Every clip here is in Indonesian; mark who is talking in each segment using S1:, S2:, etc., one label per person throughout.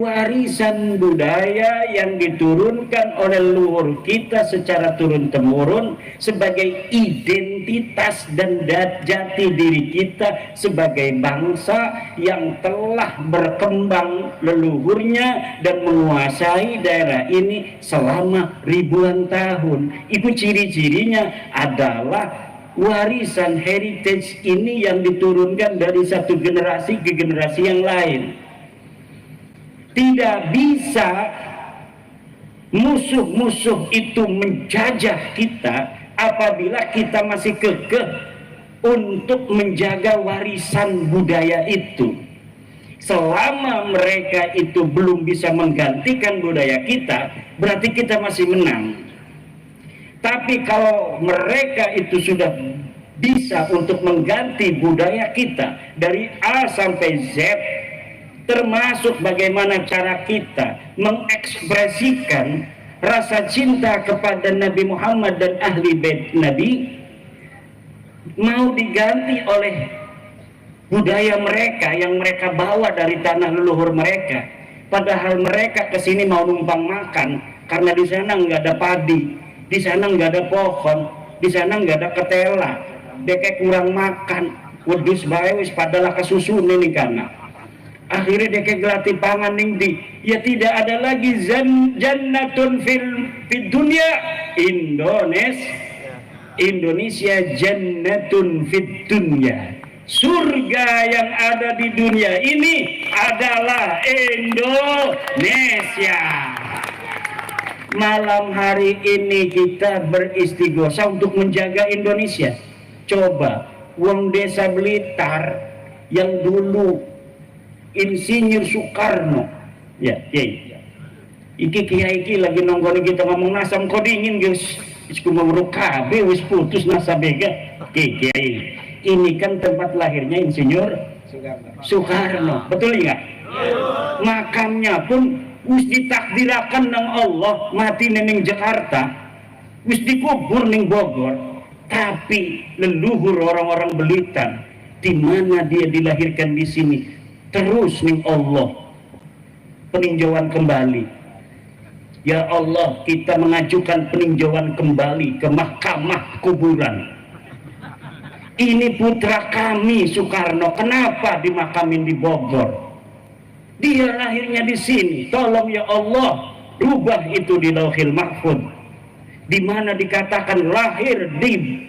S1: warisan budaya yang diturunkan oleh leluhur kita secara turun-temurun sebagai identitas dan jati diri kita sebagai bangsa yang telah berkembang leluhurnya dan menguasai daerah ini selama ribuan tahun. Itu ciri-cirinya adalah warisan heritage ini yang diturunkan dari satu generasi ke generasi yang lain. Tidak bisa musuh-musuh itu menjajah kita apabila kita masih kekeh untuk menjaga warisan budaya itu. Selama mereka itu belum bisa menggantikan budaya kita, berarti kita masih menang. Tapi kalau mereka itu sudah bisa untuk mengganti budaya kita dari A sampai Z, termasuk bagaimana cara kita mengekspresikan rasa cinta kepada Nabi Muhammad dan ahli bait Nabi, mau diganti oleh budaya mereka yang mereka bawa dari tanah leluhur mereka, padahal mereka kesini mau numpang makan karena di sana nggak ada padi, di sana nggak ada pohon, di sana nggak ada ketela, deke kurang makan, wedus bae wis padalah kesusun ini karena akhirnya dia gelati pangan ning di ya tidak ada lagi jannatun fil dunia Indonesia jannatun fid dunya, surga yang ada di dunia ini adalah Indonesia. Malam hari ini kita beristighosa untuk menjaga Indonesia. Coba wong desa Blitar yang dulu Insinyur Soekarno, ya, iki kiai iki lagi nonggoni kita ngomong nasam kok dingin guys, isku nguruk KB wis putus nasa bega, kiai. Ini kan tempat lahirnya Insinyur Soekarno, betul nggak? Makamnya pun wis ditakdirakan nang Allah mati neng Jakarta, wis dikubur neng Bogor, tapi leluhur orang-orang Blitar, di mana dia dilahirkan di sini. Terus nih Allah peninjauan kembali. Ya Allah, kita mengajukan peninjauan kembali ke mahkamah kuburan. Ini putra kami Soekarno, kenapa dimakamin di Bogor? Dia lahirnya di sini. Tolong ya Allah, rubah itu di Lauhil Mahfuz, di mana dikatakan lahir di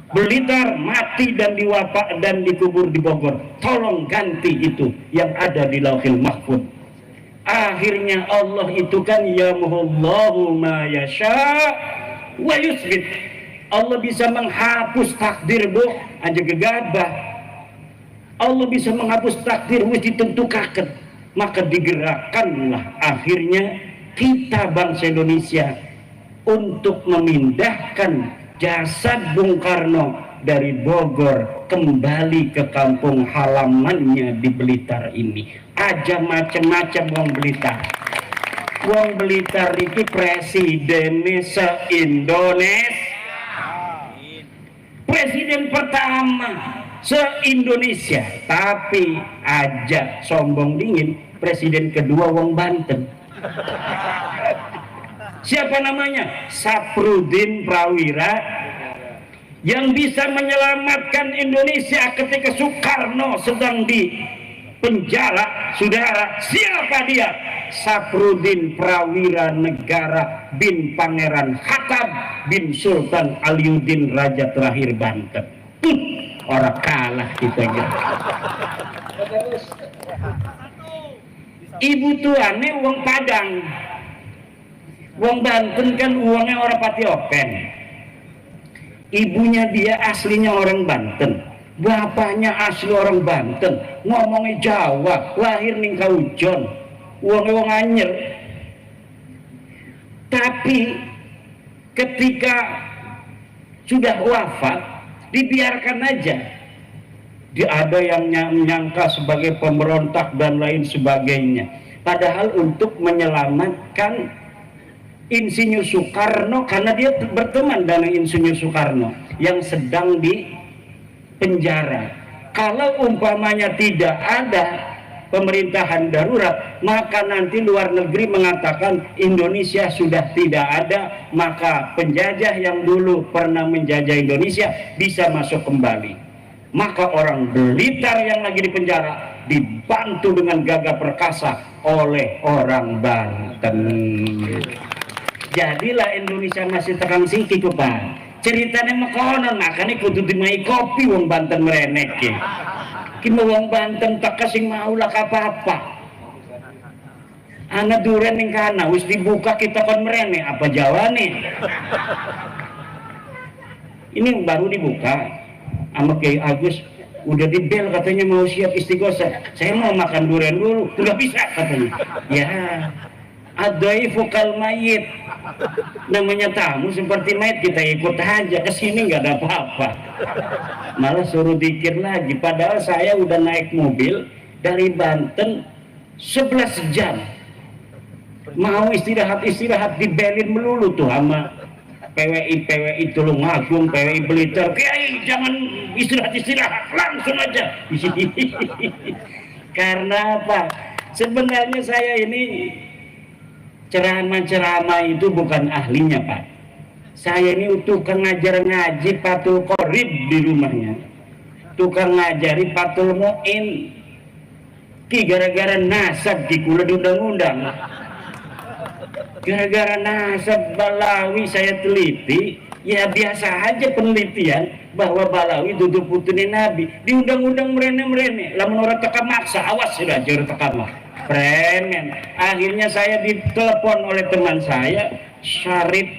S1: Blitar, mati dan diwapak dan dikubur di Bogor. Tolong ganti itu yang ada di Lauhil Mahfuz. Akhirnya Allah itu kan yamhullahu ma yasha wa yusbit. Allah bisa menghapus takdir bu aja gegabah. Allah bisa menghapus takdir wis ditentukan. Maka digerakkanlah akhirnya kita bangsa Indonesia untuk memindahkan jasad Bung Karno dari Bogor kembali ke kampung halamannya di Blitar ini. Aja macam-macam wong Blitar. Wong Blitar itu presiden se-Indonesia. Presiden pertama se-Indonesia. Tapi aja sombong dingin, presiden kedua wong Banten. Siapa namanya? Saprudin Prawira, yang bisa menyelamatkan Indonesia ketika Soekarno sedang di penjara. Saudara, siapa dia? Saprudin Prawira Negara bin Pangeran Hatab bin Sultan Aliuddin Raja terakhir Banten. Orang kalah kita gitu. Ibu tuane wong Padang. Wong Banten kan uangnya orang pati open. Ibunya dia aslinya orang Banten, bapaknya asli orang Banten, ngomongnya Jawa, lahir ning Kaujon, uangnya wong anyer. Tapi ketika sudah wafat, dibiarkan aja. Dia ada yang menyangka sebagai pemberontak dan lain sebagainya. Padahal untuk menyelamatkan Insinyur Soekarno, karena dia berteman dengan Insinyur Soekarno yang sedang di penjara. Kalau umpamanya tidak ada pemerintahan darurat, maka nanti luar negeri mengatakan Indonesia sudah tidak ada, maka penjajah yang dulu pernah menjajah Indonesia bisa masuk kembali. Maka orang Blitar yang lagi di penjara dibantu dengan gagah perkasa oleh orang Banten. Jadilah Indonesia masih terang siki Pak. Ceritanya makonon, makanya kudu dimai kopi wong Banten merenek kini wong Banten tak kasih maulah apa-apa. Anak duren yang kana wis dibuka kita kon merene apa jawane. Ini baru dibuka sama Kiai Agus, udah di bel katanya mau siap istighosah. Saya mau makan durian dulu, nggak bisa katanya. Ya, adai vokal mayit, namanya tamu seperti mayit, kita ikut aja ke sini nggak ada apa-apa. Malah suruh dikir lagi, padahal saya udah naik mobil dari Banten 11 jam. Mau istirahat dibelin melulu tuh sama PWI Tulungagung, PWI Blitar. Kiai jangan istirahat, langsung aja. Karena apa? Sebenarnya saya ini ceramah itu bukan ahlinya Pak. Saya ini tukang ngajar ngaji Patul Qorib di rumahnya, tukang ngajari Patul Mu'in ki gara-gara nasab ki kula diundang-undang. Gara-gara nasab Balawi saya teliti, ya biasa aja penelitian bahwa Balawi duduk putune Nabi diundang-undang merene lamun ora teka maksa, awas sudah jero teka premen. Akhirnya saya ditelepon oleh teman saya Syarif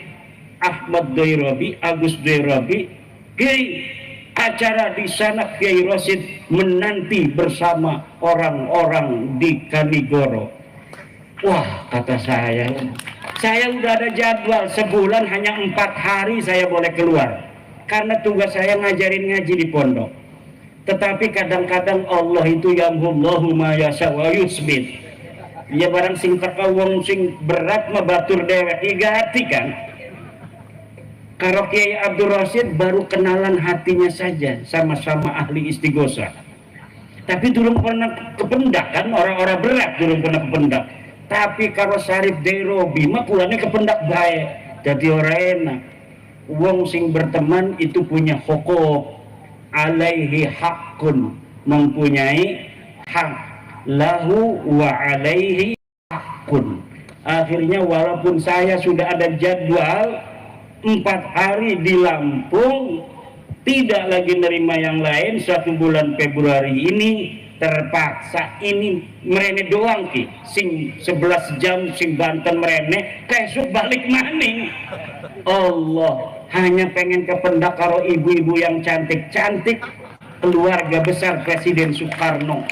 S1: Ahmad Doirobi, Agus Doirobi, Kiai, acara di sana Kiai Rosid menanti bersama orang-orang di Kanigoro. Wah, kata saya udah ada jadwal sebulan, hanya 4 hari saya boleh keluar karena tugas saya ngajarin ngaji di pondok. Tetapi kadang-kadang Allah itu yamhullahu ma yasha wa yusbit. Ya barang sing teka wong sing berat mah batur dewek igati kan. Karo Kiai Abdul Rasyid baru kenalan hatinya saja, sama-sama ahli istighosah. Tapi belum pernah kependak kan, orang-orang berat belum pernah kependak. Tapi kalau Syarif Deirobi mah pulangnya kependak baik. Jadi orang enak. Wong sing berteman itu punya hukum, alaihi hakun, mempunyai hak, lahu wa alaihi hakun. Akhirnya walaupun saya sudah ada jadwal 4 hari di Lampung, tidak lagi nerima yang lain, 1 bulan Februari ini terpaksa ini merene doang ki sing 11 jam sing Banten merene besok balik maning. Allah hanya pengen kependak karo ibu-ibu yang cantik-cantik, keluarga besar Presiden Soekarno.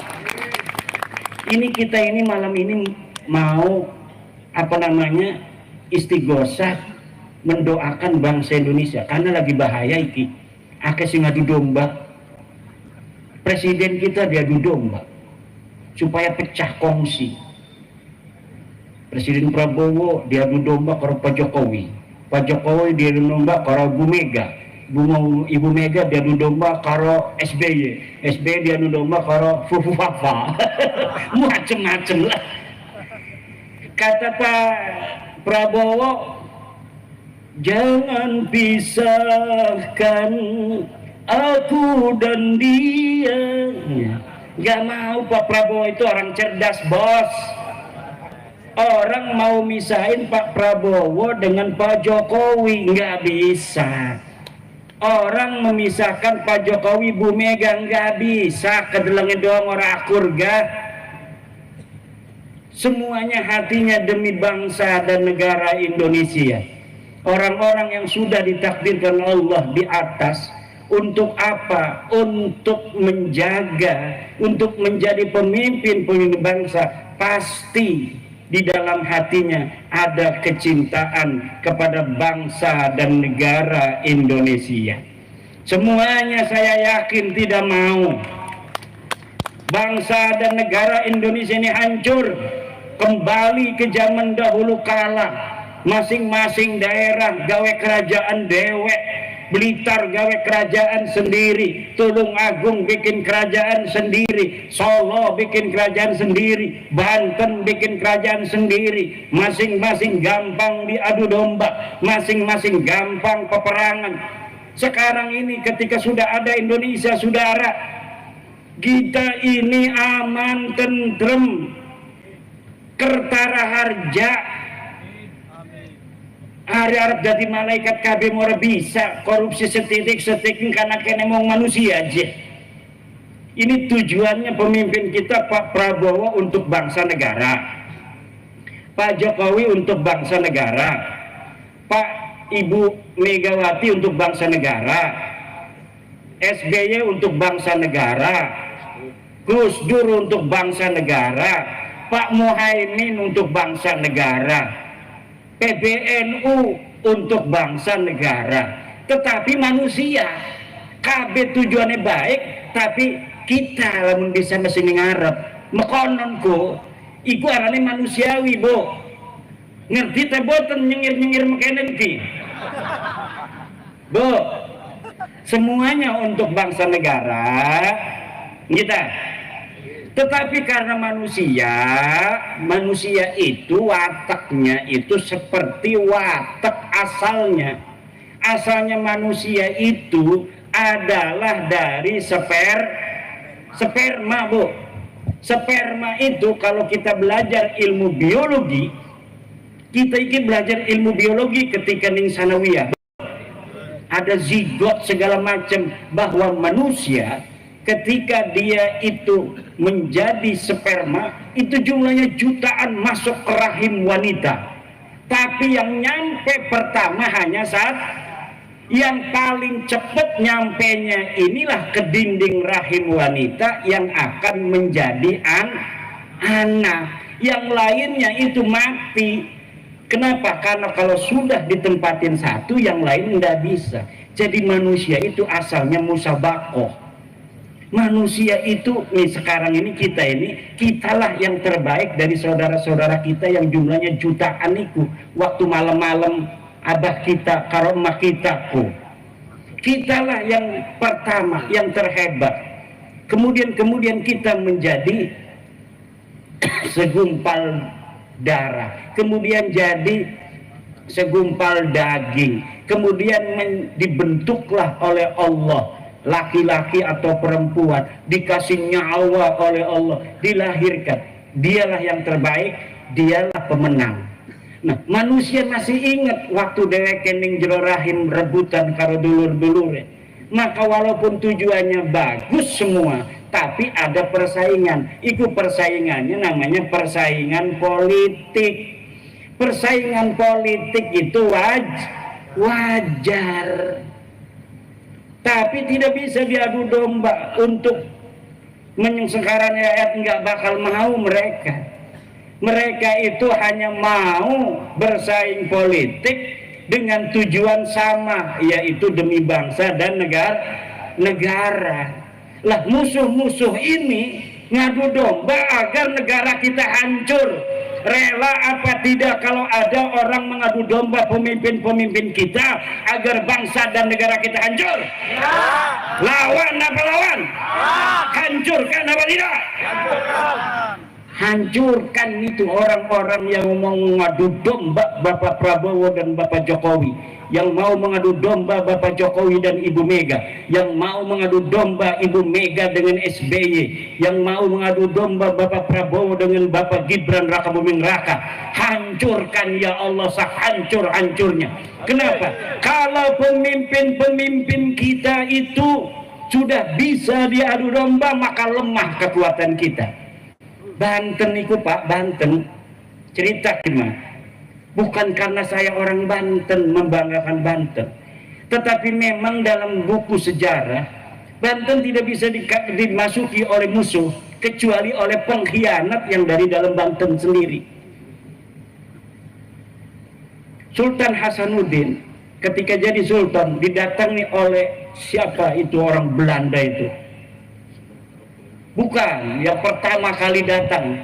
S1: Ini kita ini malam ini mau apa namanya istighosah mendoakan bangsa Indonesia karena lagi bahaya iki akeh sing ngadu domba. Presiden kita diadu domba supaya pecah kongsi. Presiden Prabowo diadu domba karo Pak Jokowi, Pak Jokowi diadu domba karo Bu Mega, Ibu Mega diadu domba karo SBY, SBY diadu domba karo Fufu Fafa. Macem-macem lah. Kata Pak Prabowo, jangan pisahkan aku dan dia. Gak mau. Pak Prabowo itu orang cerdas bos. Orang mau misahin Pak Prabowo dengan Pak Jokowi nggak bisa. Orang memisahkan Pak Jokowi Bu Mega nggak bisa. Kedelengnya doang orang akur gak. Semuanya hatinya demi bangsa dan negara Indonesia. Orang-orang yang sudah ditakdirkan Allah di atas. Untuk apa? Untuk menjaga, untuk menjadi pemimpin bangsa. Pasti di dalam hatinya ada kecintaan kepada bangsa dan negara Indonesia. Semuanya saya yakin tidak mau bangsa dan negara Indonesia ini hancur kembali ke zaman dahulu kala. Masing-masing daerah gawe kerajaan dewek, Blitar gawe kerajaan sendiri, Tulung Agung bikin kerajaan sendiri, Solo bikin kerajaan sendiri, Banten bikin kerajaan sendiri, masing-masing gampang diadu domba, masing-masing gampang peperangan. Sekarang ini ketika sudah ada Indonesia, saudara, kita ini aman, tentrem, kertara harja, harap jadi malaikat KB mau bisa korupsi setitik karena kena mau manusia aja. Ini tujuannya pemimpin kita Pak Prabowo untuk bangsa negara, Pak Jokowi untuk bangsa negara, Pak Ibu Megawati untuk bangsa negara, SBY untuk bangsa negara, Gus Dur untuk bangsa negara, Pak Muhaimin untuk bangsa negara, PBNU untuk bangsa negara. Tetapi manusia KB tujuannya baik, tapi kita lamun bisa mesin ngarep mekononku iku arane manusiawi, Bu. Ngerti teh boten nyengir-nyengir mekenen ki, Bu. Semuanya untuk bangsa negara kita. Tetapi karena manusia itu wataknya itu seperti watak asalnya manusia itu adalah dari sperma, Bu. Sperma itu kalau kita belajar ilmu biologi, kita ingin belajar ilmu biologi ketika ning sanawiyah, ada zigot segala macam, bahwa manusia ketika dia itu menjadi sperma itu jumlahnya jutaan masuk ke rahim wanita, tapi yang nyampe pertama hanya saat yang paling cepat nyampenya inilah ke dinding rahim wanita yang akan menjadi anak, yang lainnya itu mati. Kenapa? Karena kalau sudah ditempatin satu yang lain nggak bisa. Jadi manusia itu asalnya musabakoh. Manusia itu nih sekarang ini kitalah yang terbaik dari saudara-saudara kita yang jumlahnya jutaan itu. Waktu malam-malam abah kita karo emak kitaku, kitalah yang pertama, yang terhebat. Kemudian kita menjadi segumpal darah, kemudian jadi segumpal daging, kemudian dibentuklah oleh Allah, laki-laki atau perempuan, dikasih nyawa oleh Allah, dilahirkan. Dialah yang terbaik, dialah pemenang. Nah, manusia masih ingat waktu dewek ning jero rahim rebutan karo dulur-dulure. Maka walaupun tujuannya bagus semua, tapi ada persaingan. Iku persaingannya namanya persaingan politik. Persaingan politik itu wajar. Tapi tidak bisa diadu domba untuk menyengsarakan rakyat, nggak bakal mau mereka. Mereka itu hanya mau bersaing politik dengan tujuan sama, yaitu demi bangsa dan negara. Lah musuh-musuh ini ngadu domba agar negara kita hancur. Rela apa tidak kalau ada orang mengadu domba pemimpin-pemimpin kita agar bangsa dan negara kita hancur? Ya. Lawan apa lawan? Ya. Hancurkan apa tidak? Hancurkan. Hancurkan itu orang-orang yang mau mengadu domba Bapak Prabowo dan Bapak Jokowi, yang mau mengadu domba Bapak Jokowi dan Ibu Mega, yang mau mengadu domba Ibu Mega dengan SBY, yang mau mengadu domba Bapak Prabowo dengan Bapak Gibran Raka Buming Raka. Hancurkan ya Allah, sehancur-hancurnya. Kenapa? Kalau pemimpin-pemimpin kita itu sudah bisa diadu domba, maka lemah kekuatan kita. Banten itu Pak, Banten cerita gimana? Bukan karena saya orang Banten membanggakan Banten, tetapi memang dalam buku sejarah Banten tidak bisa dimasuki oleh musuh kecuali oleh pengkhianat yang dari dalam Banten sendiri. Sultan Hasanuddin ketika jadi sultan didatangi oleh siapa itu, orang Belanda itu. Bukan yang pertama kali datang,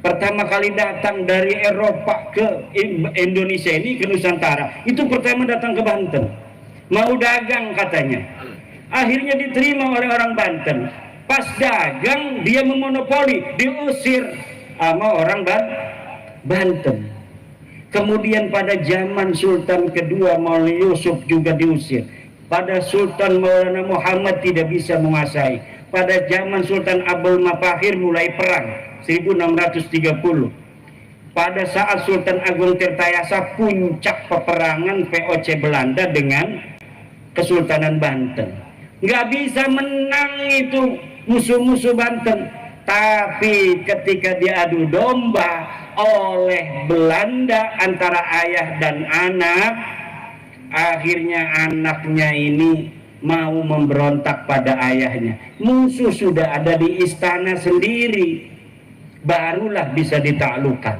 S1: pertama kali datang dari Eropa ke Indonesia ini, ke Nusantara, itu pertama datang ke Banten, mau dagang katanya. Akhirnya diterima oleh orang Banten. Pas dagang dia memonopoli, diusir sama orang Banten. Kemudian pada zaman Sultan kedua Maulana Yusuf juga diusir. Pada Sultan Maulana Muhammad tidak bisa menguasai. Pada zaman Sultan Abdul Mafahir mulai perang 1630. Pada saat Sultan Agung Tirtayasa puncak peperangan VOC Belanda dengan Kesultanan Banten. Nggak bisa menang itu musuh-musuh Banten. Tapi ketika diadu domba oleh Belanda antara ayah dan anak, akhirnya anaknya ini mau memberontak pada ayahnya. Musuh sudah ada di istana sendiri, barulah bisa ditaklukkan.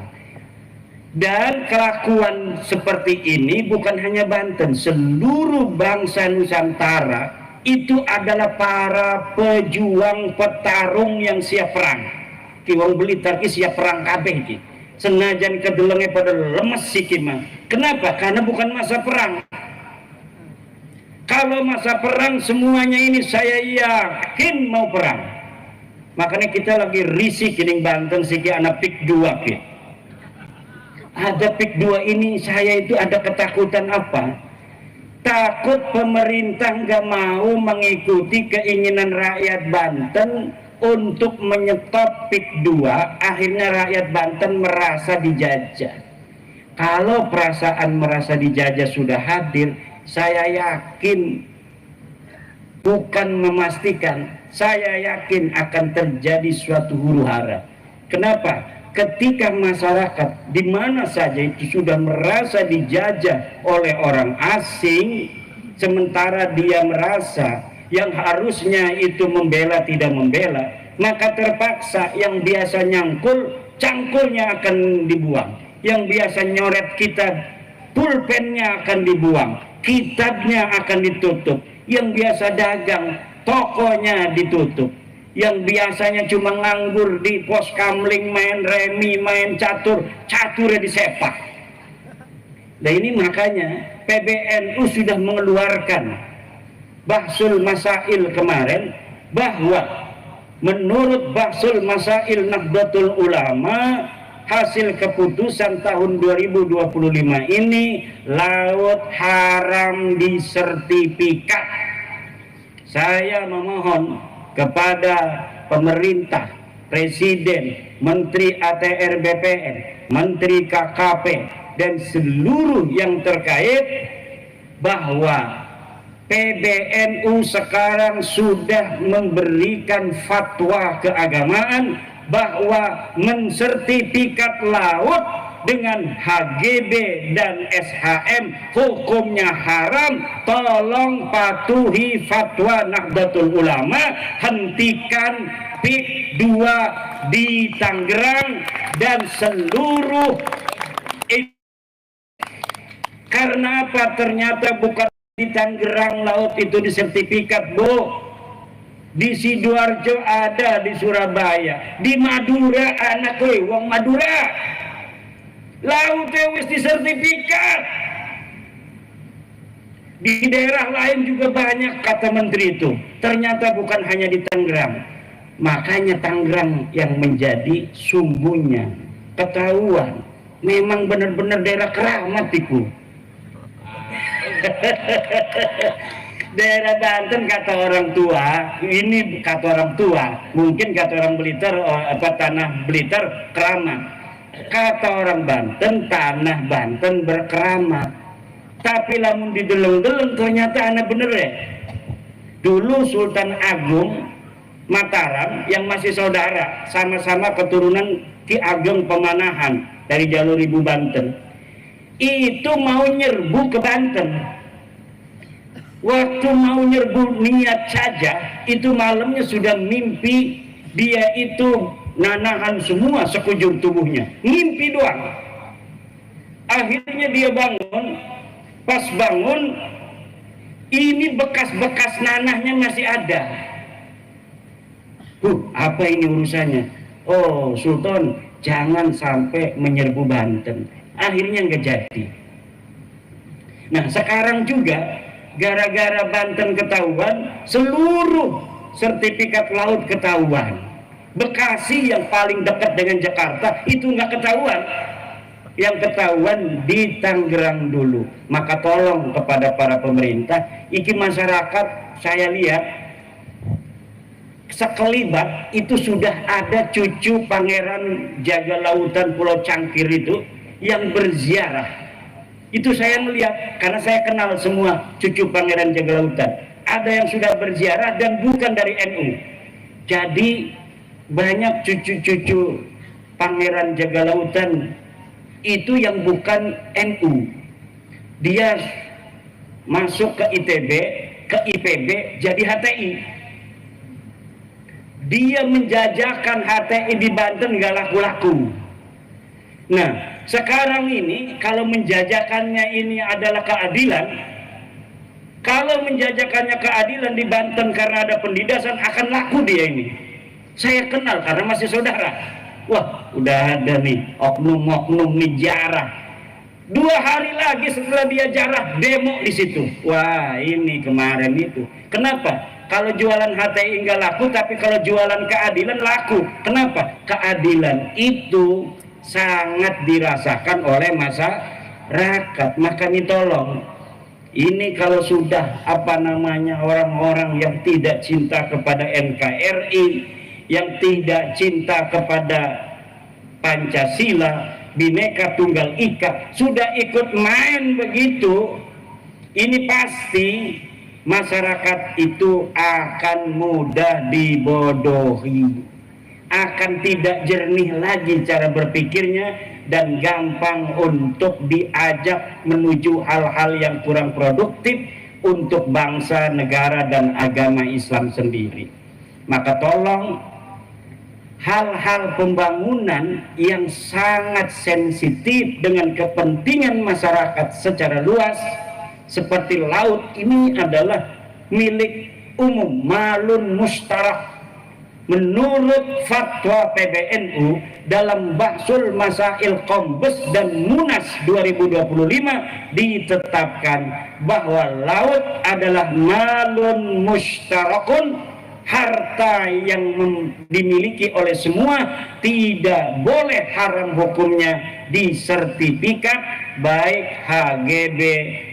S1: Dan kelakuan seperti ini bukan hanya Banten, seluruh bangsa Nusantara itu adalah para pejuang petarung yang siap perang. Ki wong Blitar ki siap perang kabeh ki. Senajan kedelenge pada lemes siki mah. Kenapa? Karena bukan masa perang. Kalau masa perang semuanya ini saya yakin mau perang. Makanya kita lagi risih kining Banten siki anak pik 2 ki. Ada pik 2 ini saya itu ada ketakutan apa? Takut pemerintah nggak mau mengikuti keinginan rakyat Banten untuk menyetop PIK 2, akhirnya rakyat Banten merasa dijajah. Kalau perasaan merasa dijajah sudah hadir, saya yakin, bukan memastikan, saya yakin akan terjadi suatu huru hara. Kenapa? Ketika masyarakat di mana saja itu sudah merasa dijajah oleh orang asing, sementara dia merasa yang harusnya itu membela tidak membela, maka terpaksa yang biasa nyangkul, cangkulnya akan dibuang. Yang biasa nyoret kitab, pulpennya akan dibuang, kitabnya akan ditutup. Yang biasa dagang, tokonya ditutup. Yang biasanya cuma nganggur di pos kamling, main remi, main catur, caturnya disepak. Nah ini makanya PBNU sudah mengeluarkan Bahsul Masail kemarin, bahwa menurut Bahsul Masail Nahdlatul Ulama, hasil keputusan tahun 2025 ini laut haram disertifikat. Saya memohon kepada pemerintah, Presiden, Menteri ATR BPN, Menteri KKP, dan seluruh yang terkait, bahwa PBNU sekarang sudah memberikan fatwa keagamaan bahwa mensertifikat laut dengan HGB dan SHM hukumnya haram. Tolong patuhi fatwa Nahdlatul Ulama, hentikan PIK 2 di Tangerang dan seluruh. Karena apa? Ternyata bukan di Tangerang laut itu disertifikat, Bu. Di Sidoarjo ada, di Surabaya, di Madura anak wong Madura lautnya wis disertifikat. Di daerah lain juga banyak, kata menteri itu. Ternyata bukan hanya di Tangerang. Makanya Tangerang yang menjadi sumbunya. Ketahuan memang benar-benar daerah keramat itu. Daerah Banten kata orang tua, ini kata orang tua, mungkin kata orang Blitar, tanah Blitar keramat. Kata orang Banten, tanah Banten berkeramat. Tapi lamun dideleng-deleng ternyata anak bener ya. Dulu Sultan Agung Mataram yang masih saudara, sama-sama keturunan Ki Ageng Pemanahan dari jalur Ibu Banten, itu mau nyerbu ke Banten. Waktu mau nyerbu niat saja, itu malamnya sudah mimpi dia itu nanahan semua sekujur tubuhnya. Mimpi doang. Akhirnya dia bangun. Pas bangun, ini bekas-bekas nanahnya masih ada. Apa ini urusannya? Oh, Sultan, jangan sampai menyerbu Banten. Akhirnya nggak jadi. Nah sekarang juga gara-gara Banten ketahuan, seluruh sertifikat laut ketahuan. Bekasi yang paling dekat dengan Jakarta itu nggak ketahuan. Yang ketahuan di Tangerang dulu. Maka tolong kepada para pemerintah, iki masyarakat saya lihat sekelibat itu sudah ada cucu Pangeran Jaga Lautan Pulau Cangkir itu yang berziarah. Itu saya melihat karena saya kenal semua cucu Pangeran Jaga Lautan. Ada yang sudah berziarah dan bukan dari NU. Jadi banyak cucu-cucu Pangeran Jaga Lautan itu yang bukan NU. Dia masuk ke ITB, ke IPB, jadi HTI. Dia menjajakan HTI di Banten gak laku-laku. Nah, sekarang ini kalau menjajakannya ini adalah keadilan, kalau menjajakannya keadilan di Banten karena ada pendidasan, akan laku dia ini. Saya kenal karena masih saudara. Wah, udah ada nih oknum-oknum nih jarah. 2 hari lagi setelah dia jarah demo di situ. Wah, ini kemarin itu. Kenapa? Kalau jualan HTI enggak laku, tapi kalau jualan keadilan laku. Kenapa? Keadilan itu sangat dirasakan oleh masyarakat. Makanya tolong, ini kalau sudah orang-orang yang tidak cinta kepada NKRI, yang tidak cinta kepada Pancasila, Bhinneka Tunggal Ika, sudah ikut main begitu, ini pasti masyarakat itu akan mudah dibodohi, akan tidak jernih lagi cara berpikirnya, dan gampang untuk diajak menuju hal-hal yang kurang produktif untuk bangsa, negara, dan agama Islam sendiri. Maka tolong, hal-hal pembangunan yang sangat sensitif dengan kepentingan masyarakat secara luas seperti laut ini adalah milik umum, malun mustarak. Menurut fatwa PBNU dalam Bahsul Masail Kombes dan Munas 2025 ditetapkan bahwa laut adalah malun mustarakun, harta yang dimiliki oleh semua, tidak boleh haram hukumnya disertifikat baik HGB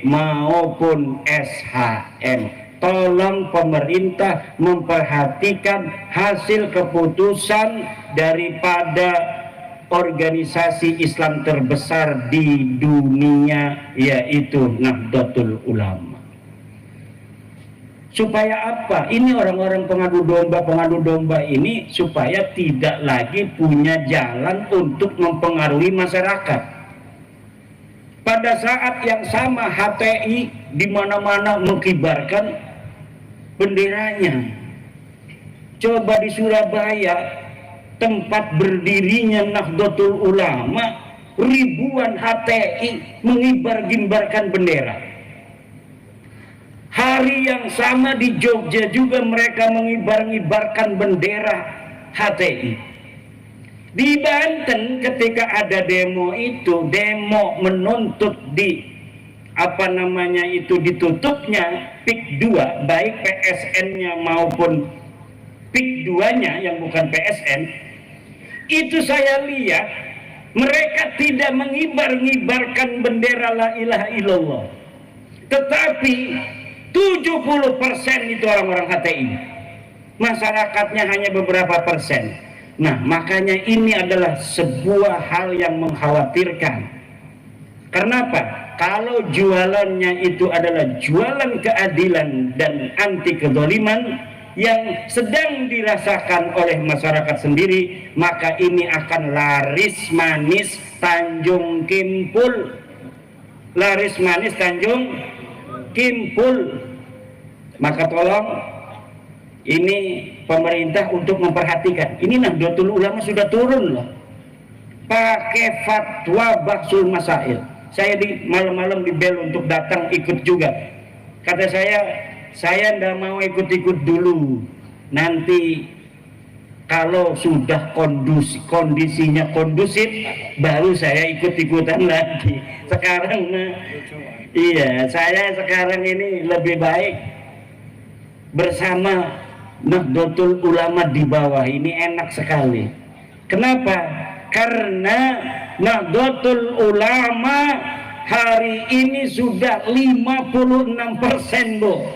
S1: maupun SHM. Tolong pemerintah memperhatikan hasil keputusan daripada organisasi Islam terbesar di dunia, yaitu Nahdlatul Ulama. Supaya apa? Ini orang-orang pengadu domba ini supaya tidak lagi punya jalan untuk mempengaruhi masyarakat. Pada saat yang sama HTI di mana-mana mengibarkan benderanya. Coba di Surabaya, tempat berdirinya Nahdlatul Ulama, ribuan HTI mengibar-gimbarkan bendera. Hari yang sama di Jogja juga mereka mengibar-ngibarkan bendera HTI. Di Banten ketika ada demo itu, demo menuntut ditutupnya PIK 2, baik PSN-nya maupun PIK 2-nya yang bukan PSN, itu saya lihat mereka tidak mengibar-ngibarkan bendera la ilaha illallah, tetapi 70% itu orang-orang HTI, masyarakatnya hanya beberapa persen. Nah, makanya ini adalah sebuah hal yang mengkhawatirkan. Kenapa? Kalau jualannya itu adalah jualan keadilan dan anti kezaliman yang sedang dirasakan oleh masyarakat sendiri, maka ini akan laris manis Tanjung Kimpul. Laris manis Tanjung Kimpul. Maka tolong ini pemerintah untuk memperhatikan. Ini Nahdlatul Ulama sudah turun loh, pakai fatwa Bahsul Masail. Saya di malam-malam di bel untuk datang ikut juga. Kata saya tidak mau ikut-ikut dulu. Nanti Kalau sudah kondisinya kondusif, baru saya ikut-ikutan lagi. Sekarang iya, saya sekarang ini lebih baik bersama Nahdlatul Ulama di bawah. Ini enak sekali. Kenapa? Karena Nahdlatul Ulama hari ini sudah 56%, Bu.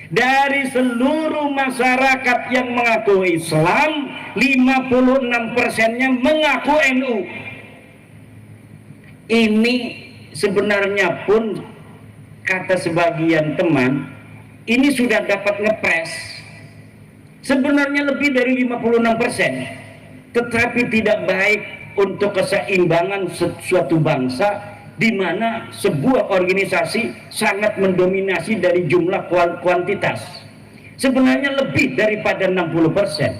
S1: Dari seluruh masyarakat yang mengaku Islam, 56%-nya mengaku NU. Ini sebenarnya pun kata sebagian teman, ini sudah dapat ngepres. Sebenarnya lebih dari 56%, tetapi tidak baik untuk keseimbangan suatu bangsa, di mana sebuah organisasi sangat mendominasi dari jumlah kuantitas. Sebenarnya lebih daripada 60%,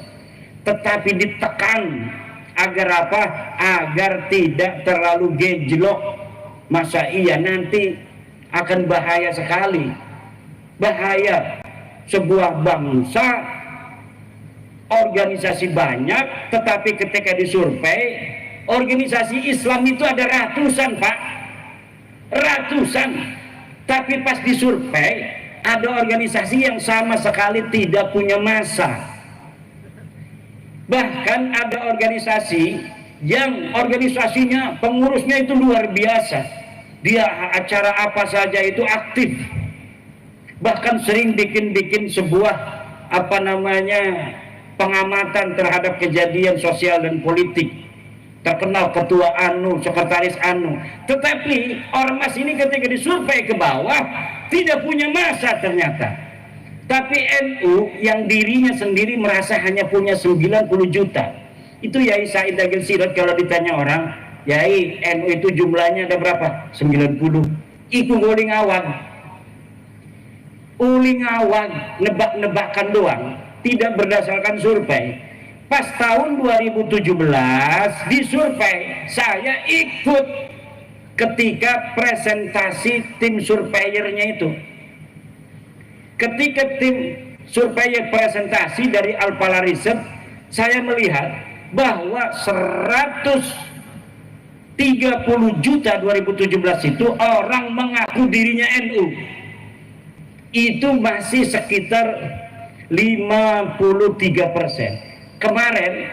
S1: tetapi ditekan agar apa? Agar tidak terlalu gejlok. Masa iya, nanti akan bahaya sekali. Bahaya sebuah bangsa organisasi banyak, tetapi ketika disurvei organisasi Islam itu ada ratusan, Pak, ratusan, tapi pas disurvei ada organisasi yang sama sekali tidak punya massa. Bahkan ada organisasi yang organisasinya pengurusnya itu luar biasa, dia acara apa saja itu aktif, bahkan sering bikin sebuah apa namanya pengamatan terhadap kejadian sosial dan politik. Terkenal ketua anu, sekretaris anu, tetapi ormas ini ketika disurvei ke bawah tidak punya massa ternyata. Tapi NU yang dirinya sendiri merasa hanya punya 90 juta. Itu Yai Said Agil Sirot kalau ditanya orang, Yai, NU itu jumlahnya ada berapa? 90. Itu uling awang, nebak-nebakan doang, tidak berdasarkan survei. Pas tahun 2017 disurvei, saya ikut ketika presentasi tim surveyornya itu. Ketika tim surveyor presentasi dari Alpala Research, saya melihat bahwa 130 juta 2017 itu orang mengaku dirinya NU. Itu masih sekitar 53%. Kemarin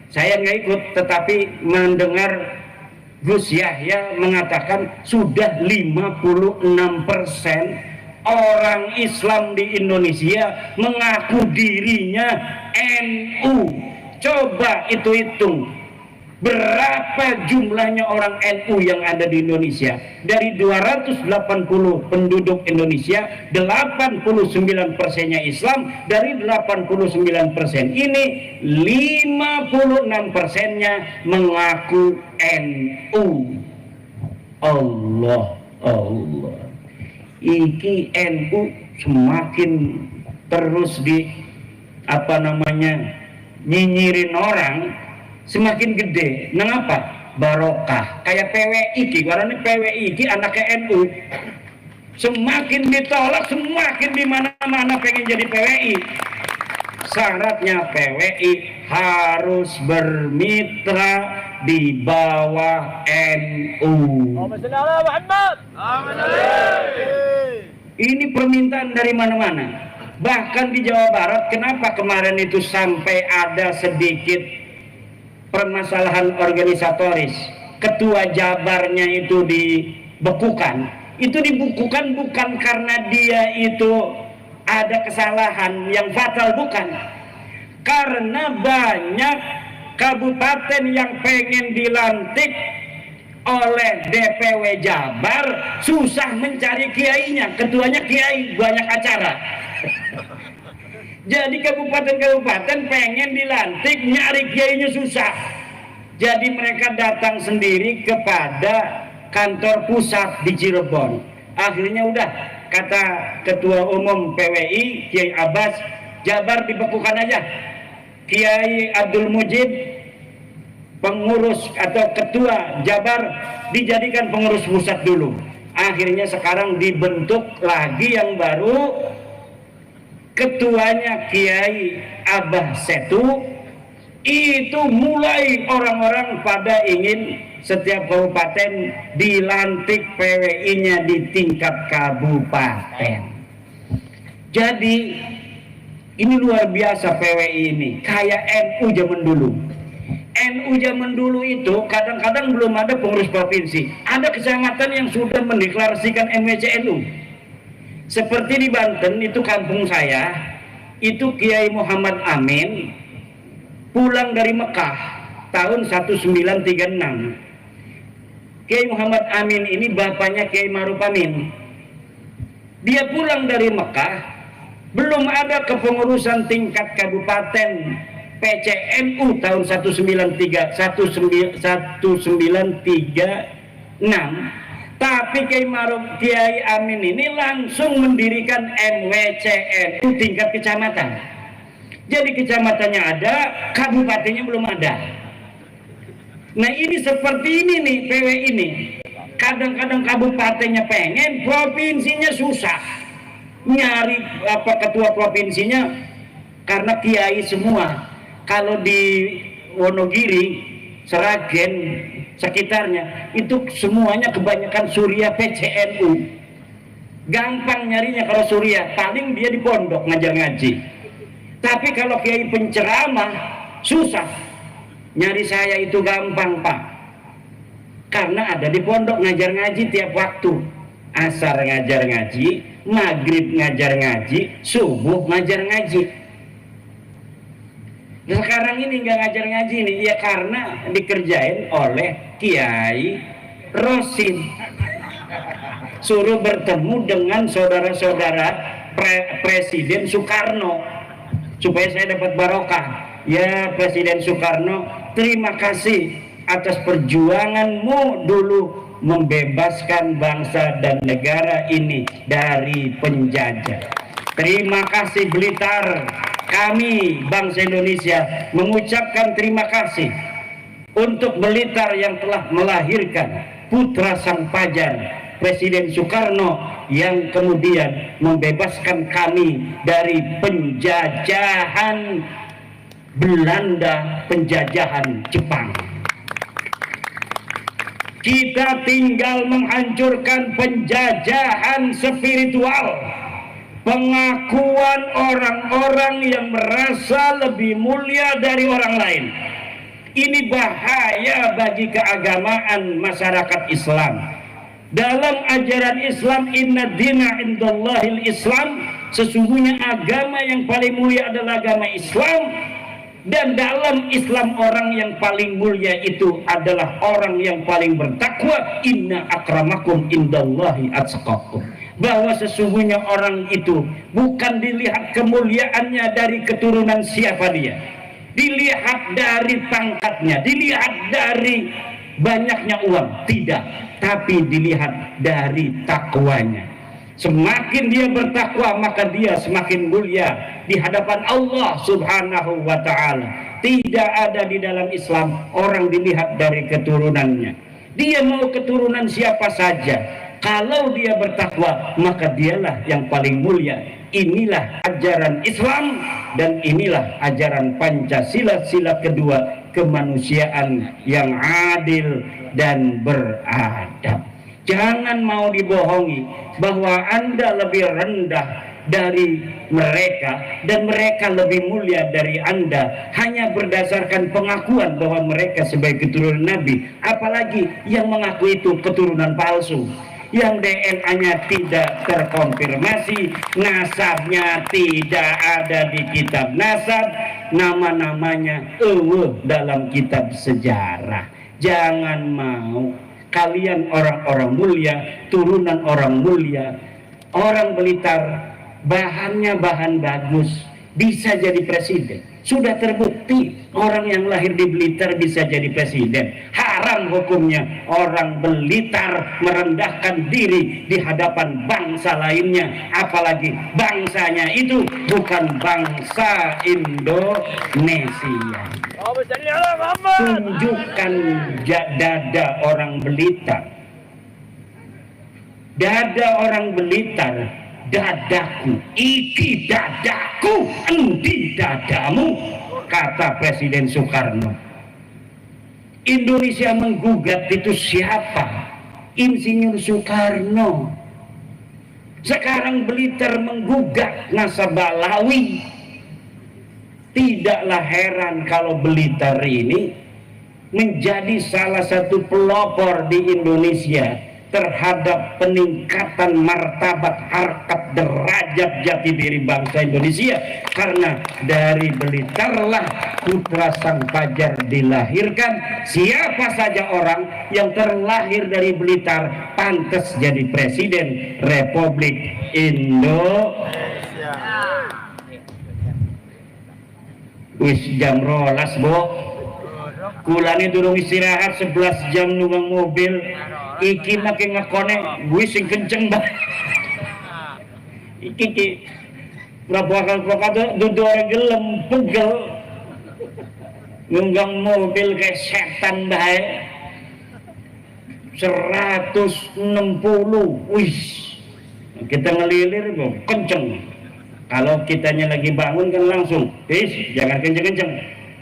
S1: saya nggak ikut, tetapi mendengar Gus Yahya mengatakan sudah 56% orang Islam di Indonesia mengaku dirinya NU. Coba itu hitung, berapa jumlahnya orang NU yang ada di Indonesia? Dari 280 penduduk Indonesia, 89%-nya Islam. Dari 89% ini 56%-nya mengaku NU. Allah iki NU semakin terus di apa namanya nyinyirin orang, semakin gede. Mengapa? Barokah. Kayak PWI ki, karena ini PWI ki anaknya NU. Semakin ditolak, semakin di mana-mana pengen jadi PWI. Syaratnya PWI harus bermitra di bawah NU. Ini permintaan dari mana-mana. Bahkan di Jawa Barat, kenapa kemarin itu sampai ada sedikit permasalahan organisatoris, ketua Jabarnya itu dibekukan. Itu dibekukan bukan karena dia itu ada kesalahan yang fatal, bukan, karena banyak kabupaten yang pengen dilantik oleh DPW Jabar susah mencari kiainya, ketuanya kiai banyak acara. Jadi kabupaten-kabupaten pengen dilantik, nyari kiainya susah. Jadi mereka datang sendiri kepada kantor pusat di Cirebon. Akhirnya udah, kata ketua umum PWI Kiai Abbas, Jabar dibekukan aja. Kiai Abdul Mujib pengurus atau ketua Jabar dijadikan pengurus pusat dulu. Akhirnya sekarang dibentuk lagi yang baru, ketuanya Kiai Abah Setu, itu mulai orang-orang pada ingin setiap kabupaten dilantik PWI-nya di tingkat kabupaten. Jadi ini luar biasa PWI ini, kayak NU zaman dulu. NU zaman dulu itu kadang-kadang belum ada pengurus provinsi, ada kecamatan yang sudah mendeklarasikan MWCNU. Seperti di Banten itu kampung saya, itu Kiai Muhammad Amin pulang dari Mekah tahun 1936. Kiai Muhammad Amin ini bapaknya Kiai Ma'ruf Amin. Dia pulang dari Mekah, belum ada kepengurusan tingkat kabupaten PCNU tahun 1936, tapi Kiai Amin ini langsung mendirikan MWCNU tingkat kecamatan. Jadi kecamatannya ada, kabupatennya belum ada. Nah ini seperti ini nih PWI ini. Kadang-kadang kabupatennya pengen, provinsinya susah nyari ketua provinsinya karena kiai semua. Kalau di Wonogiri, Seragen, sekitarnya itu semuanya kebanyakan Surya PCNU. Gampang nyarinya kalau Surya, paling dia di pondok ngajar ngaji. Tapi kalau kiai penceramah susah. Nyari saya itu gampang, Pak. Karena ada di pondok ngajar ngaji tiap waktu. Asar ngajar ngaji, maghrib ngajar ngaji, subuh ngajar ngaji. Nah, sekarang ini nggak ngajar ngaji nih, ya karena dikerjain oleh Kiai Rosin. Suruh bertemu dengan saudara-saudara Presiden Soekarno supaya saya dapat barokah. Ya Presiden Soekarno, terima kasih atas perjuanganmu dulu membebaskan bangsa dan negara ini dari penjajah. Terima kasih Blitar, kami bangsa Indonesia mengucapkan terima kasih untuk Blitar yang telah melahirkan putra sang pajar Presiden Soekarno yang kemudian membebaskan kami dari penjajahan Belanda, penjajahan Jepang. Kita tinggal menghancurkan penjajahan spiritual, pengakuan orang-orang yang merasa lebih mulia dari orang lain. Ini bahaya bagi keagamaan masyarakat Islam. Dalam ajaran Islam, inna dina indallahil Islam, sesungguhnya agama yang paling mulia adalah agama Islam. Dan dalam Islam orang yang paling mulia itu adalah orang yang paling bertakwa. Inna akramakum indallahi atqakum. Bahwa sesungguhnya orang itu bukan dilihat kemuliaannya dari keturunan siapa dia, dilihat dari pangkatnya, dilihat dari banyaknya uang, tidak, tapi dilihat dari takwanya. Semakin dia bertakwa, maka dia semakin mulia di hadapan Allah Subhanahu wa ta'ala. Tidak ada di dalam Islam orang dilihat dari keturunannya. Dia mau keturunan siapa saja, kalau dia bertakwa, maka dialah yang paling mulia. Inilah ajaran Islam dan inilah ajaran Pancasila, sila kedua, kemanusiaan yang adil dan beradab. Jangan mau dibohongi bahwa Anda lebih rendah dari mereka dan mereka lebih mulia dari Anda hanya berdasarkan pengakuan bahwa mereka sebagai keturunan Nabi. Apalagi yang mengaku itu keturunan palsu, yang DNA-nya tidak terkonfirmasi, nasabnya tidak ada di kitab nasab, nama-namanya dalam kitab sejarah. Jangan mau. Kalian orang-orang mulia, turunan orang mulia, orang Blitar, bahannya bahan bagus, bisa jadi presiden. Sudah terbukti orang yang lahir di Blitar bisa jadi presiden. Haram hukumnya orang Blitar merendahkan diri di hadapan bangsa lainnya, apalagi bangsanya itu bukan bangsa Indonesia. Tunjukkan dada orang Blitar. Dada orang Blitar dadaku, iki dadaku, endi dadamu, kata Presiden Soekarno. Indonesia menggugat itu siapa? Insinyur Soekarno. Sekarang Blitar menggugat nasabah Lawi. Tidaklah heran kalau Blitar ini menjadi salah satu pelopor di Indonesia terhadap peningkatan martabat, harkat, derajat jati diri bangsa Indonesia, karena dari Blitarlah putra sang fajar dilahirkan. Siapa saja orang yang terlahir dari Blitar pantas jadi Presiden Republik Indonesia. Wis jam rolas, Bo. Kulane durung istirahat 11 jam nunggang mobil. Iki makin ngekone gue sing kenceng banget. Iki berapa dudu orang gelem pegel nunggang mobil kayak setan baik. 160. Wih, kita ngelilir kok kenceng. Kalau kitanya lagi bangun kan langsung, jangan kenceng-kenceng.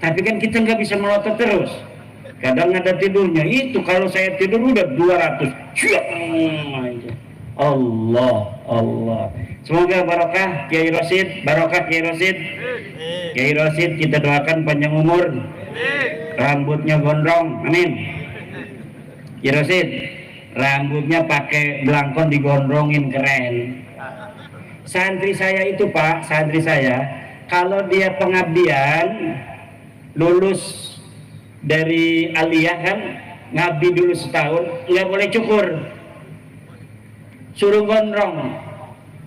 S1: Tapi kan kita nggak bisa melotot terus. Kadang ada tidurnya. Itu kalau saya tidur udah 200. Allah. Semoga barokah Kiai Rosid, barokah Kiai Rosid. Kiai Rosid kita doakan panjang umur. Rambutnya gondrong, amin. Kiai Rosid, rambutnya pakai belangkon digondrongin, keren. Santri saya itu, Pak, santri saya, kalau dia pengabdian lulus dari aliyah kan, ngabdi dulu setahun, nggak boleh cukur, suruh gondrong.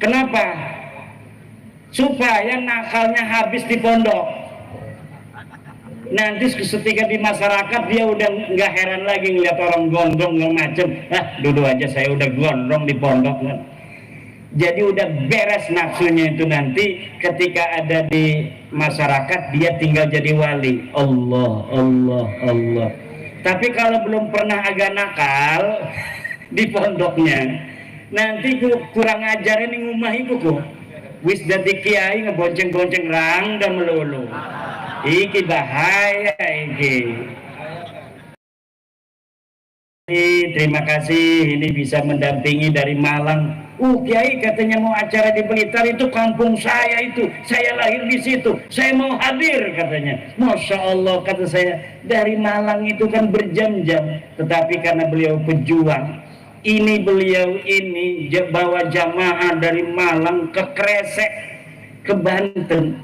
S1: Kenapa? Supaya nakalnya habis di pondok. Nanti ketika di masyarakat dia udah nggak heran lagi ngeliat orang gondrong yang macem. Dulu aja saya udah gondrong di pondok kan. Jadi udah beres nafsunya itu, nanti ketika ada di masyarakat dia tinggal jadi wali. Allah. Tapi kalau belum pernah agak nakal di pondoknya, nanti kurang ajar ini ngumah iku kok. Wis dadi kiai ngebonceng-bonceng rang dan melulu. Iki bahaya iki. Terima kasih ini bisa mendampingi dari Malang. Kiai katanya mau acara di Blitar, itu kampung saya, itu saya lahir di situ, saya mau hadir katanya. Masya Allah, kata saya, dari Malang itu kan berjam-jam, tetapi karena beliau pejuang, beliau ini bawa jamaah dari Malang ke Kresek, ke Banten.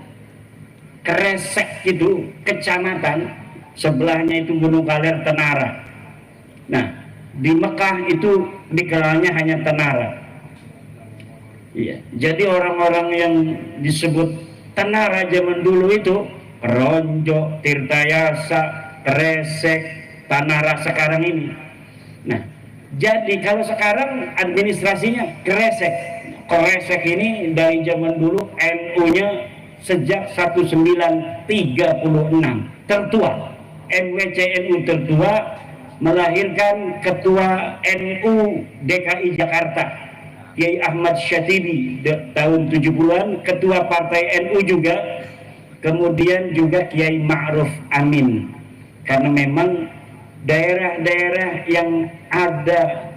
S1: Kresek itu kecamatan, sebelahnya itu Gunung Kaler, Tenara. Nah, di Mekah itu dikenalnya hanya Tenara. Iya, jadi orang-orang yang disebut Tenara zaman dulu itu Ronjo, Tirtayasa, Kresek, Tanara sekarang ini. Nah, jadi kalau sekarang administrasinya Kresek. Kresek ini dari zaman dulu NU-nya sejak 1936 tertua. MWCNU tertua, melahirkan ketua NU DKI Jakarta Kiai Ahmad Syatibi tahun 70-an, ketua partai NU juga, kemudian juga Kiai Ma'ruf Amin. Karena memang daerah-daerah yang ada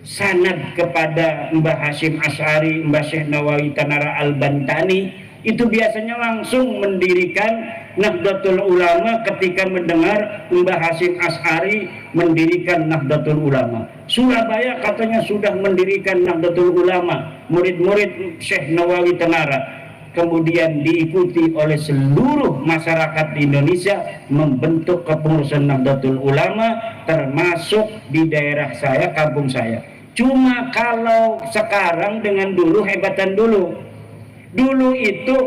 S1: sanad kepada Mbah Hashim Asy'ari, Mbah Syekh Nawawi Tanara Al-Bantani, itu biasanya langsung mendirikan Nahdlatul Ulama ketika mendengar Mbah Hashim Asy'ari mendirikan Nahdlatul Ulama. Surabaya katanya sudah mendirikan Nahdlatul Ulama, murid-murid Syekh Nawawi Tanara. Kemudian diikuti oleh seluruh masyarakat di Indonesia membentuk kepengurusan Nahdlatul Ulama, termasuk di daerah saya, kampung saya. Cuma kalau sekarang dengan dulu, hebatan dulu. Dulu itu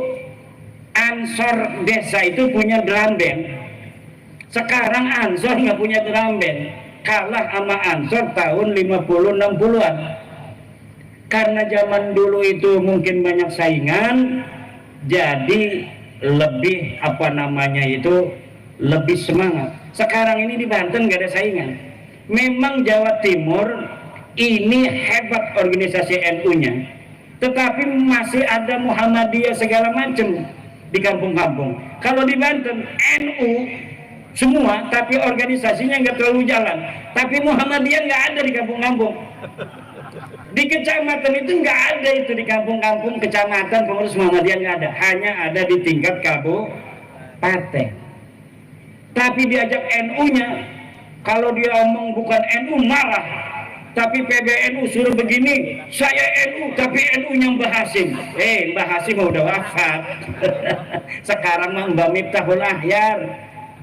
S1: Ansor desa itu punya drum band. Sekarang Ansor nggak punya drum band, kalah sama Ansor tahun 50-60-an. Karena zaman dulu itu mungkin banyak saingan, jadi lebih lebih semangat. Sekarang ini di Banten nggak ada saingan. Memang Jawa Timur ini hebat organisasi NU-nya, tetapi masih ada Muhammadiyah segala macam di kampung-kampung. Kalau di Banten NU semua, tapi organisasinya nggak terlalu jalan. Tapi Muhammadiyah nggak ada di kampung-kampung. Di kecamatan itu nggak ada, itu di kampung-kampung kecamatan pengurus Muhammadiyah nggak ada, hanya ada di tingkat kabupaten. Tapi diajak NU-nya, kalau dia omong bukan NU marah. Tapi PBNU suruh begini, saya NU tapi NU-nya Mbah Hasim. Mbah Hasim udah wafat. Sekarang mah Mbah Miftahul Ahyar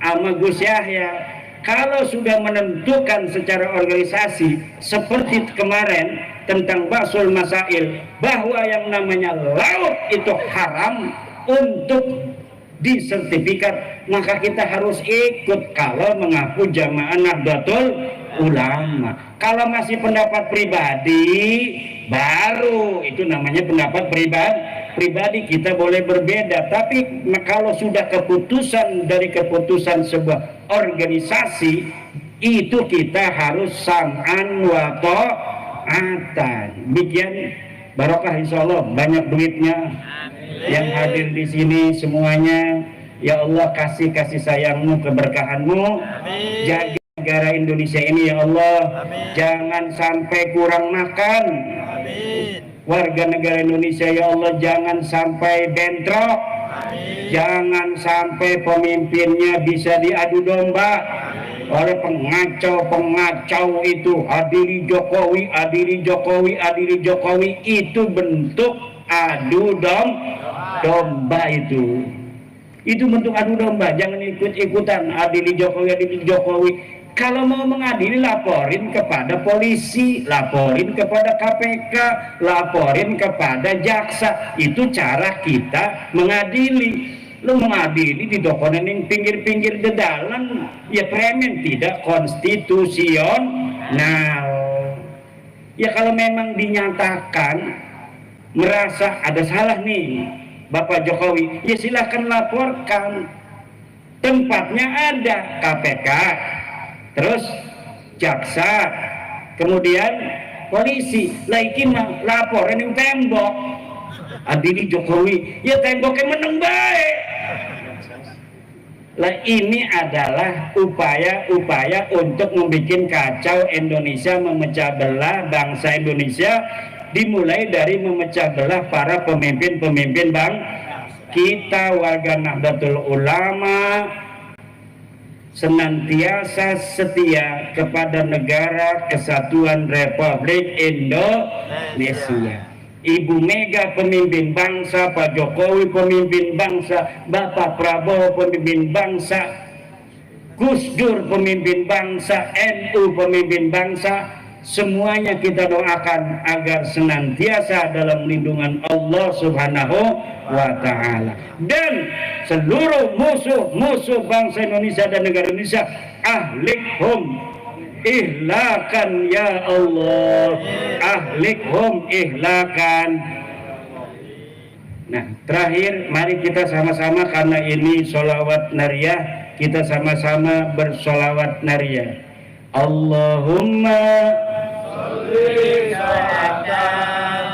S1: sama Gus Yahya. Kalau sudah menentukan secara organisasi seperti kemarin tentang Basul Masail, bahwa yang namanya laut itu haram untuk disertifikat, maka kita harus ikut kalau mengaku jamaah Nahdlatul Ulama. Kalau masih pendapat pribadi, baru itu namanya pendapat pribadi, kita boleh berbeda. Tapi kalau sudah keputusan dari keputusan sebuah organisasi, itu kita harus sam'an wa ta'atan. Demikian, barokah insyaallah, banyak duitnya yang hadir di sini semuanya. Ya Allah, kasih sayangmu, keberkahanmu, jaga negara Indonesia ini ya Allah. Jangan sampai kurang makan. Warga negara Indonesia ya Allah, jangan sampai bentrok. Jangan sampai pemimpinnya bisa diadu domba oleh pengacau itu. Adili Jokowi, itu bentuk adu domba itu bentuk adu domba. Jangan ikut-ikutan adili Jokowi. Kalau mau mengadili, laporin kepada polisi, laporin kepada KPK, laporin kepada jaksa. Itu cara kita mengadili. Lu mengadili di dokumen yang pinggir-pinggir dedalan, ya premen, tidak konstitusional. Ya kalau memang dinyatakan merasa ada salah nih Bapak Jokowi, ya silahkan laporkan. Tempatnya ada KPK, terus jaksa, kemudian polisi. Lagi mah laporan yang tembok adili Jokowi, ya temboknya meneng baik. Lah ini adalah upaya untuk membuat kacau Indonesia, memecah belah bangsa Indonesia, dimulai dari memecah belah para pemimpin kita. Warga Nahdlatul Ulama senantiasa setia kepada negara kesatuan Republik Indonesia. Ibu Mega pemimpin bangsa, Pak Jokowi pemimpin bangsa, Bapak Prabowo pemimpin bangsa, Gus Dur pemimpin bangsa, NU pemimpin bangsa. Semuanya kita doakan agar senantiasa dalam lindungan Allah Subhanahu wa Ta'ala. Dan seluruh musuh bangsa Indonesia dan negara Indonesia, ahlikhum ihlakan ya Allah, ahlikhum ihlakan. Nah, terakhir mari kita sama-sama, karena ini sholawat nariyah, kita sama-sama bersolawat nariyah. Allahumma sholli salatan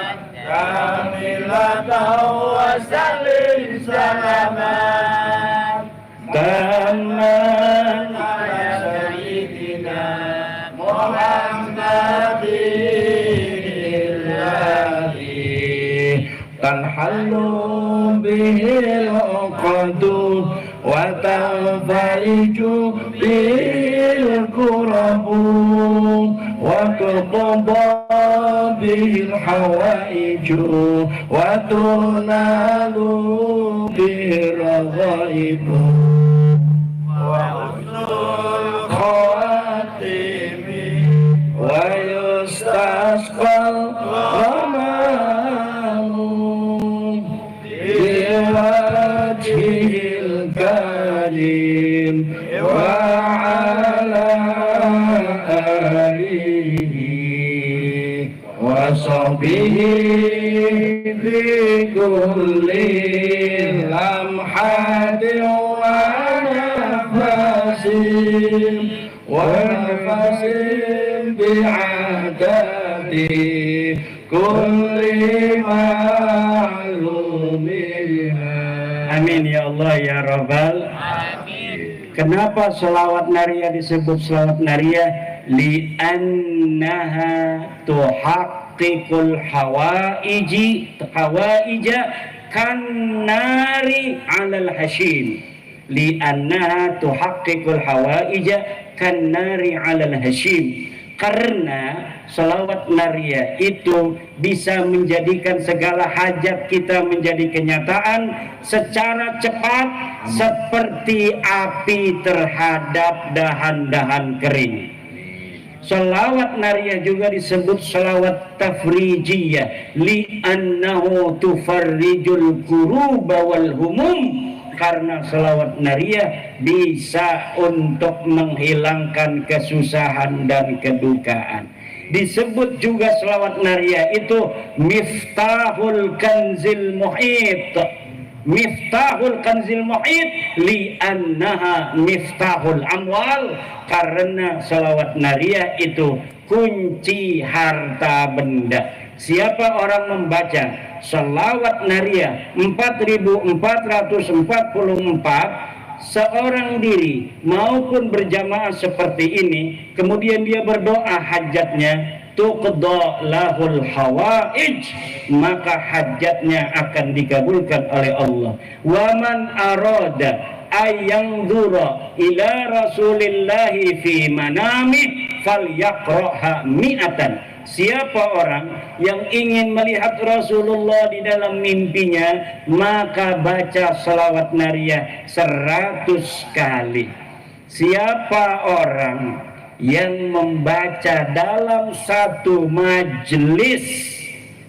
S1: kamilatan wa sallim salaman tamman ala sayyidina Muhammadin alladhi tanhallu bihil uqadu wa tanfariju bil kurabu wa tuqda bil hawaiju wa tunalu bil ghaibu wa usul khawatimi wa yustasqal ghamam biwajhil karim wa ala alihi wa sahbihi bi kulli lamhatin wa nafasin bi'adab
S2: kulli ma'lumina.
S1: Amin ya Allah ya Rabbal. Kenapa selawat nariyah disebut selawat nariyah? Li'annaha tuhaqqiqul hawaija kannari 'alal hashim. Li'annaha tuhaqqiqul hawaija kannari 'alal hashim. Karena selawat nariyah itu bisa menjadikan segala hajat kita menjadi kenyataan secara cepat seperti api terhadap dahan-dahan kering. Selawat nariyah juga disebut selawat tafrijiyah li'annahu tufarrijul kuruba wal humum, karena selawat nariyah bisa untuk menghilangkan kesusahan dan kedukaan. Disebut juga selawat nariyah itu miftahul kanzil muhit. Miftahul kanzil muhit li'annaha miftahul amwal, karena selawat nariyah itu kunci harta benda. Siapa orang membaca selawat nariyah 4444 seorang diri maupun berjamaah seperti ini, kemudian dia berdoa hajatnya, tuqda lahul hawaij, maka hajatnya akan dikabulkan oleh Allah. Wa man arada ayanzura ila rasulillahi fi manami falyaqraha mi'atan. Siapa orang yang ingin melihat Rasulullah di dalam mimpinya, maka baca selawat nariyah 100 kali. Siapa orang yang membaca dalam satu majelis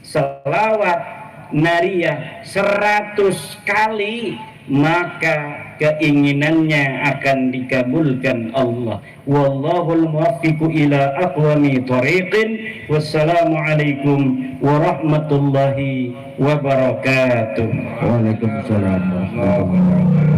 S1: selawat nariyah 100 kali, maka keinginannya akan dikabulkan Allah. Wallahul muwaffiqu ila aqwami thariqin. Wassalamualaikum warahmatullahi wabarakatuh.
S2: Waalaikumsalam warahmatullahi wabarakatuh.